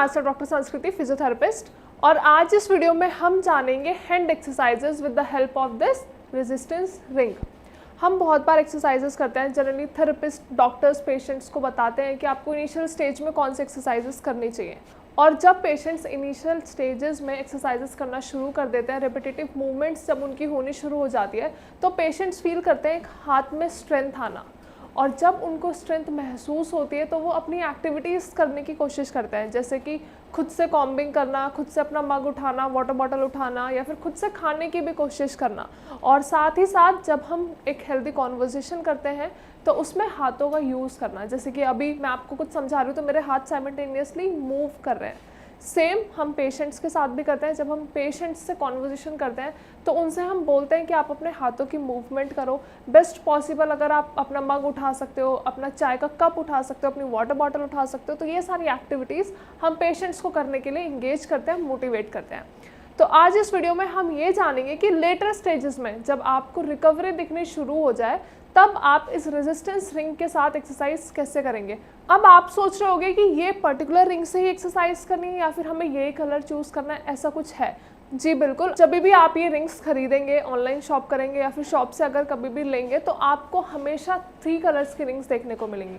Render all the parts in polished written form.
Master doctor संस्कृति physiotherapist और आज इस वीडियो में हम जानेंगे hand exercises with the help of this resistance ring. हम बहुत बार एक्सरसाइजेस करते हैं, जनरली थेरेपिस्ट डॉक्टर्स पेशेंट्स को बताते हैं कि आपको इनिशियल स्टेज में कौन से एक्सरसाइजेस करनी चाहिए। और जब पेशेंट्स इनिशियल स्टेजेस में एक्सरसाइजेस करना शुरू कर देते हैं, रिपीटेटिव मूवमेंट्स जब उनकी होनी शुरू हो जाती है तो पेशेंट्स फील करते हैं एक हाथ में स्ट्रेंथ आना, और जब उनको स्ट्रेंथ महसूस होती है तो वो अपनी एक्टिविटीज़ करने की कोशिश करते हैं, जैसे कि खुद से कॉम्बिंग करना, खुद से अपना मग उठाना, वाटर बॉटल उठाना, या फिर खुद से खाने की भी कोशिश करना। और साथ ही साथ जब हम एक हेल्दी कॉन्वर्जेशन करते हैं तो उसमें हाथों का यूज़ करना, जैसे कि अभी मैं आपको कुछ समझा रही हूँ तो मेरे हाथ साइमल्टेनियसली मूव कर रहे हैं। सेम हम पेशेंट्स के साथ भी करते हैं। जब हम पेशेंट्स से कॉन्वर्जेशन करते हैं तो उनसे हम बोलते हैं कि आप अपने हाथों की मूवमेंट करो बेस्ट पॉसिबल। अगर आप अपना मग उठा सकते हो, अपना चाय का कप उठा सकते हो, अपनी वाटर बॉटल उठा सकते हो, तो ये सारी एक्टिविटीज़ हम पेशेंट्स को करने के लिए इंगेज करते हैं, मोटिवेट करते हैं। तो आज इस वीडियो में हम ये जानेंगे कि लेटर स्टेजेस में जब आपको रिकवरी दिखनी शुरू हो जाए तब आप इस रेजिस्टेंस रिंग के साथ एक्सरसाइज कैसे करेंगे। अब आप सोच रहे होंगे कि ये पर्टिकुलर रिंग से ही एक्सरसाइज करनी है या फिर हमें यही कलर चूज़ करना है, ऐसा कुछ है? जी बिल्कुल। जब भी आप ये रिंग्स खरीदेंगे, ऑनलाइन शॉप करेंगे या फिर शॉप से अगर कभी भी लेंगे तो आपको हमेशा 3 कलर्स की रिंग्स देखने को मिलेंगी।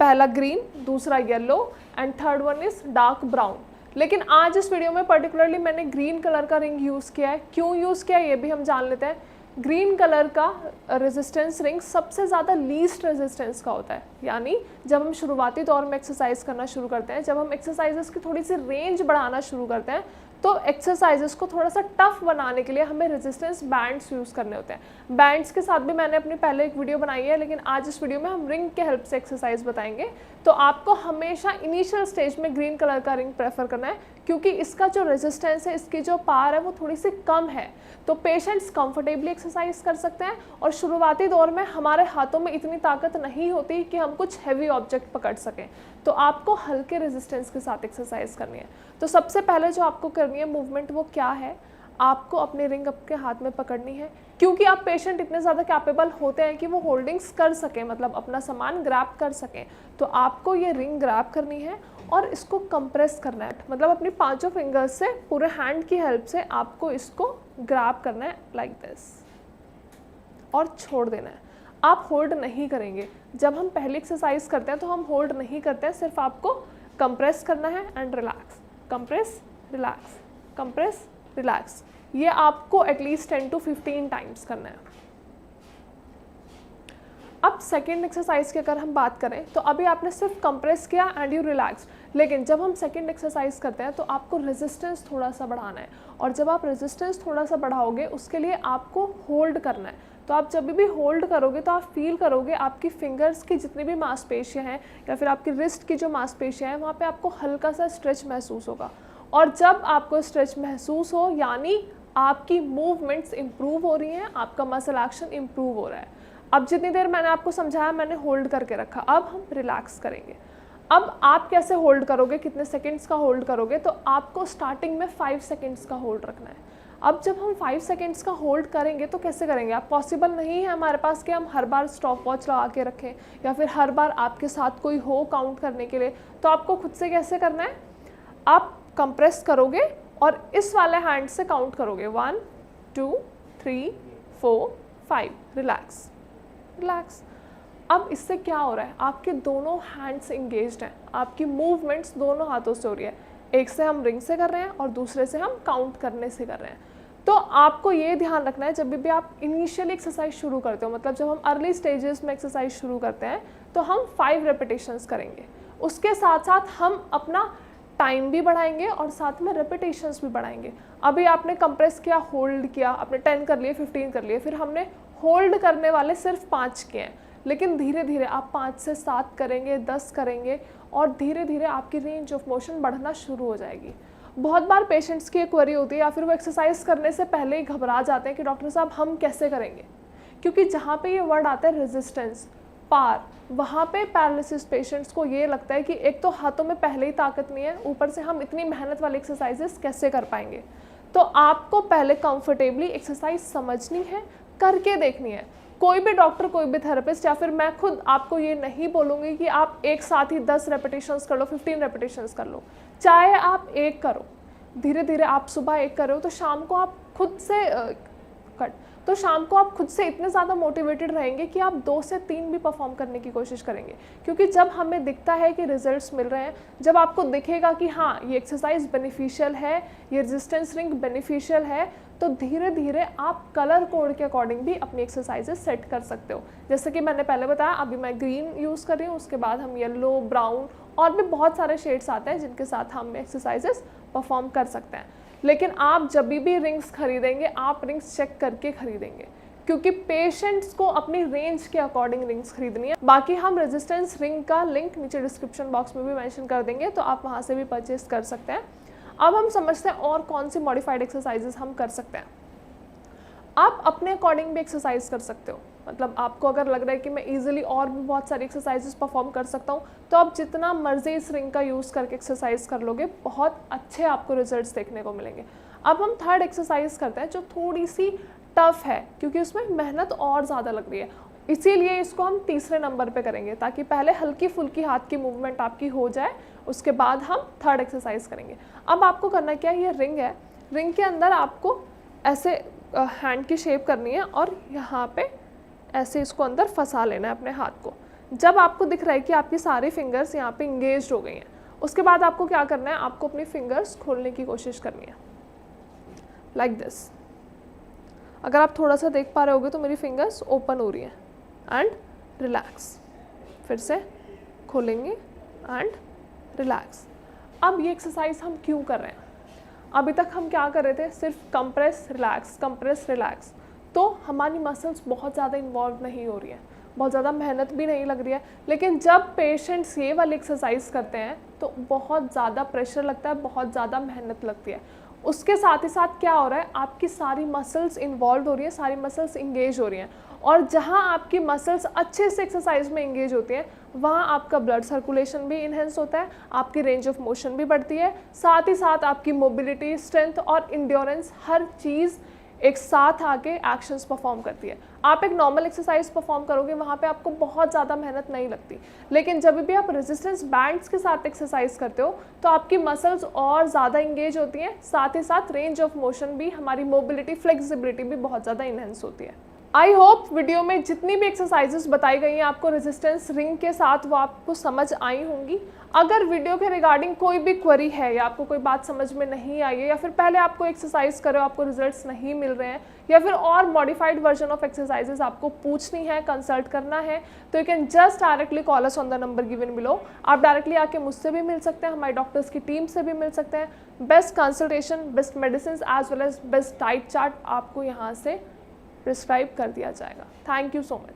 पहला ग्रीन, दूसरा yellow and third one is dark brown. लेकिन आज इस वीडियो में पर्टिकुलरली मैंने ग्रीन कलर का रिंग यूज़ किया है। क्यों यूज़ किया है ये भी हम जान लेते हैं। ग्रीन कलर का रेजिस्टेंस रिंग सबसे ज़्यादा लीस्ट रेजिस्टेंस का होता है, यानी जब हम शुरुआती दौर में एक्सरसाइज करना शुरू करते हैं, जब हम एक्सरसाइजेस की थोड़ी सी रेंज बढ़ाना शुरू करते हैं तो एक्सरसाइजेस को थोड़ा सा टफ बनाने के लिए हमें रेजिस्टेंस बैंड्स यूज़ करने होते हैं। बैंड्स के साथ भी मैंने अपनी पहले एक वीडियो बनाई है, लेकिन आज इस वीडियो में हम रिंग के हेल्प से एक्सरसाइज बताएंगे। तो आपको हमेशा इनिशियल स्टेज में ग्रीन कलर का रिंग प्रेफर करना है, क्योंकि इसका जो रेजिस्टेंस है, इसकी जो पावर है वो थोड़ी सी कम है, तो पेशेंट्स कंफर्टेबली एक्सरसाइज कर सकते हैं। और शुरुआती दौर में हमारे हाथों में इतनी ताकत नहीं होती कि हम कुछ हैवी ऑब्जेक्ट पकड़ सकें, तो आपको हल्के रेजिस्टेंस के साथ एक्सरसाइज करनी है। तो सबसे पहले जो आपको करनी है मूवमेंट वो क्या है, आपको अपनी रिंग आपके हाथ में पकड़नी है, क्योंकि आप पेशेंट इतने ज़्यादा कैपेबल होते हैं कि वो होल्डिंग्स कर सकें, मतलब अपना सामान ग्रैब कर सकें। तो आपको ये रिंग ग्रैब करनी है और इसको कंप्रेस करना है, मतलब अपनी 5 फिंगर्स से पूरे हैंड की हेल्प से आपको इसको ग्रैब करना है लाइक दिस और छोड़ देना है। आप होल्ड नहीं करेंगे। जब हम पहली एक्सरसाइज करते हैं तो हम होल्ड नहीं करते हैं, सिर्फ आपको कंप्रेस करना है and relax, compress relax, compress relax. ये आपको एटलीस्ट 10 to 15 टाइम्स करना है। अब सेकेंड एक्सरसाइज की अगर हम बात करें तो अभी आपने सिर्फ कंप्रेस किया एंड यू रिलैक्स, लेकिन जब हम सेकेंड एक्सरसाइज करते हैं तो आपको रेजिस्टेंस थोड़ा सा बढ़ाना है। और जब आप रेजिस्टेंस थोड़ा सा बढ़ाओगे उसके लिए आपको होल्ड करना है। तो आप जब भी होल्ड करोगे तो आप फील करोगे आपकी फिंगर्स की जितनी भी मांसपेशियां हैं या फिर आपकी रिस्ट की जो मांसपेशियां हैं वहाँ पे आपको हल्का सा स्ट्रेच महसूस होगा। और जब आपको स्ट्रेच महसूस हो यानी आपकी मूवमेंट्स इंप्रूव हो रही हैं, आपका मसल एक्शन इंप्रूव हो रहा है। अब जितनी देर मैंने आपको समझाया मैंने होल्ड करके रखा, अब हम रिलैक्स करेंगे। अब आप कैसे होल्ड करोगे, कितने सेकंड्स का होल्ड करोगे, तो आपको स्टार्टिंग में 5 सेकंड्स का होल्ड रखना है। अब जब हम 5 सेकंड्स का होल्ड करेंगे तो कैसे करेंगे, आप पॉसिबल नहीं है हमारे पास कि हम हर बार स्टॉप वॉच लगा के रखें या फिर हर बार आपके साथ कोई हो काउंट करने के लिए। तो आपको खुद से कैसे करना है, आप कंप्रेस करोगे और इस वाले हैंड से काउंट करोगे 1 2 3 4 5, रिलैक्स रिलैक्स। अब इससे क्या हो रहा है, आपके दोनों हैंड्स इंगेज्ड हैं, आपकी मूवमेंट्स दोनों हाथों से हो रही है। एक से हम रिंग से कर रहे हैं और दूसरे से हम काउंट करने से कर रहे हैं। तो आपको ये ध्यान रखना है जब भी आप इनिशियली एक्सरसाइज शुरू करते हो, मतलब जब हम अर्ली स्टेजेस में एक्सरसाइज शुरू करते हैं तो हम 5 रेपिटेशंस करेंगे। उसके साथ साथ हम अपना टाइम भी बढ़ाएंगे और साथ में रेपिटेशंस भी बढ़ाएंगे। अभी आपने कंप्रेस किया, होल्ड किया, आपने 10 कर लिए, 15 कर लिए, फिर हमने होल्ड करने वाले सिर्फ 5 किए हैं, लेकिन धीरे धीरे आप 5 से 7 करेंगे, 10 करेंगे और धीरे धीरे आपकी रेंज ऑफ मोशन बढ़ना शुरू हो जाएगी। बहुत बार पेशेंट्स की एक क्वेरी होती है या फिर वो एक्सरसाइज करने से पहले ही घबरा जाते हैं कि डॉक्टर साहब हम कैसे करेंगे, क्योंकि जहाँ पे ये वर्ड आता है रेजिस्टेंस, पार, वहाँ पे पैरालिसिस पेशेंट्स को ये लगता है कि एक तो हाथों में पहले ही ताकत नहीं है, ऊपर से हम इतनी मेहनत वाली एक्सरसाइजेस कैसे कर पाएंगे। तो आपको पहले कंफर्टेबली एक्सरसाइज समझनी है, करके देखनी है। कोई भी डॉक्टर, कोई भी थेरेपिस्ट, या फिर मैं खुद आपको ये नहीं बोलूँगी कि आप एक साथ ही 10 रेपिटेशंस कर लो, 15 रेपिटेशंस कर लो, चाहे आप एक करो, धीरे धीरे आप सुबह एक कर रहे हो तो शाम को आप खुद से इतने ज़्यादा मोटिवेटेड रहेंगे कि आप 2 से 3 भी परफॉर्म करने की कोशिश करेंगे। क्योंकि जब हमें दिखता है कि रिजल्ट्स मिल रहे हैं, जब आपको दिखेगा कि हाँ ये एक्सरसाइज बेनिफिशियल है, ये रेजिस्टेंस रिंग बेनिफिशियल है, तो धीरे धीरे आप कलर कोड के अकॉर्डिंग भी अपनी एक्सरसाइजेस सेट कर सकते हो। जैसे कि मैंने पहले बताया, अभी मैं ग्रीन यूज़ कर रही हूँ, उसके बाद हम येलो, ब्राउन और भी बहुत सारे शेड्स आते हैं जिनके साथ हम एक्सरसाइजेस परफॉर्म कर सकते हैं। लेकिन आप जब भी रिंग्स खरीदेंगे, आप रिंग्स चेक करके खरीदेंगे, क्योंकि पेशेंट्स को अपनी रेंज के अकॉर्डिंग रिंग्स खरीदनी है। बाकी हम रेजिस्टेंस रिंग का लिंक नीचे डिस्क्रिप्शन बॉक्स में भी मेंशन कर देंगे, तो आप वहाँ से भी परचेज कर सकते हैं। अब हम समझते हैं और कौन सी मॉडिफाइड एक्सरसाइजेस हम कर सकते हैं। आप अपने अकॉर्डिंग भी एक्सरसाइज कर सकते हो, मतलब आपको अगर लग रहा है कि मैं इजीली और भी बहुत सारी एक्सरसाइजेस परफॉर्म कर सकता हूँ, तो आप जितना मर्जी इस रिंग का यूज़ करके एक्सरसाइज कर लोगे, बहुत अच्छे आपको रिजल्ट्स देखने को मिलेंगे। अब हम थर्ड एक्सरसाइज करते हैं जो थोड़ी सी टफ है, क्योंकि उसमें मेहनत और ज़्यादा लग रही है, इसीलिए इसको हम तीसरे नंबर पे करेंगे, ताकि पहले हल्की फुल्की हाथ की मूवमेंट आपकी हो जाए, उसके बाद हम थर्ड एक्सरसाइज करेंगे। अब आपको करना क्या है, ये रिंग है, रिंग के अंदर आपको ऐसे हैंड की शेप करनी है और यहाँ पे ऐसे इसको अंदर फंसा लेना है अपने हाथ को। जब आपको दिख रहा है कि आपकी सारी फिंगर्स यहाँ पे इंगेज्ड हो गई हैं, उसके बाद आपको क्या करना है, आपको अपनी फिंगर्स खोलने की कोशिश करनी है, लाइक दिस। अगर आप थोड़ा सा देख पा रहे होगे तो मेरी फिंगर्स ओपन हो रही हैं, एंड रिलैक्स, फिर से खोलेंगे एंड रिलैक्स। अब ये एक्सरसाइज हम क्यों कर रहे हैं? अभी तक हम क्या कर रहे थे, सिर्फ कंप्रेस रिलैक्स, तो हमारी मसल्स बहुत ज़्यादा इन्वॉल्व नहीं हो रही है, बहुत ज़्यादा मेहनत भी नहीं लग रही है। लेकिन जब पेशेंट्स ये वाली एक्सरसाइज करते हैं तो बहुत ज़्यादा प्रेशर लगता है, बहुत ज़्यादा मेहनत लगती है। उसके साथ ही साथ क्या हो रहा है, आपकी सारी मसल्स इन्वॉल्व हो रही है, सारी मसल्स इंगेज हो रही हैं, और जहाँ आपकी मसल्स अच्छे से एक्सरसाइज में इंगेज होती हैं, वहाँ आपका ब्लड सर्कुलेशन भी इन्हेंस होता है, आपकी रेंज ऑफ मोशन भी बढ़ती है, साथ ही साथ आपकी मोबिलिटी, स्ट्रेंथ और इंड्योरेंस, हर चीज़ एक साथ आके एक्शंस परफॉर्म करती है। आप एक नॉर्मल एक्सरसाइज परफॉर्म करोगे, वहाँ पे आपको बहुत ज़्यादा मेहनत नहीं लगती, लेकिन जब भी आप रेजिस्टेंस बैंड्स के साथ एक्सरसाइज करते हो तो आपकी मसल्स और ज़्यादा इंगेज होती हैं, साथ ही साथ रेंज ऑफ मोशन भी, हमारी मोबिलिटी, फ्लेक्सिबिलिटी भी बहुत ज़्यादा इनहेंस होती है। आई होप वीडियो में जितनी भी एक्सरसाइजेस बताई गई हैं आपको रेजिस्टेंस रिंग के साथ वो आपको समझ आई होंगी। अगर वीडियो के रिगार्डिंग कोई भी क्वेरी है या आपको कोई बात समझ में नहीं आई है, या फिर पहले आपको एक्सरसाइज करो आपको रिजल्ट्स नहीं मिल रहे हैं, या फिर और मॉडिफाइड वर्जन ऑफ एक्सरसाइजेस आपको पूछनी है, कंसल्ट करना है, तो you can just directly call us on the number given below. आप डायरेक्टली आके मुझसे भी मिल सकते हैं, हमारे डॉक्टर्स की टीम से भी मिल सकते हैं। Best consultation, best medicine as well as best diet chart आपको यहाँ से प्रिस्क्राइब कर दिया जाएगा। Thank you so much.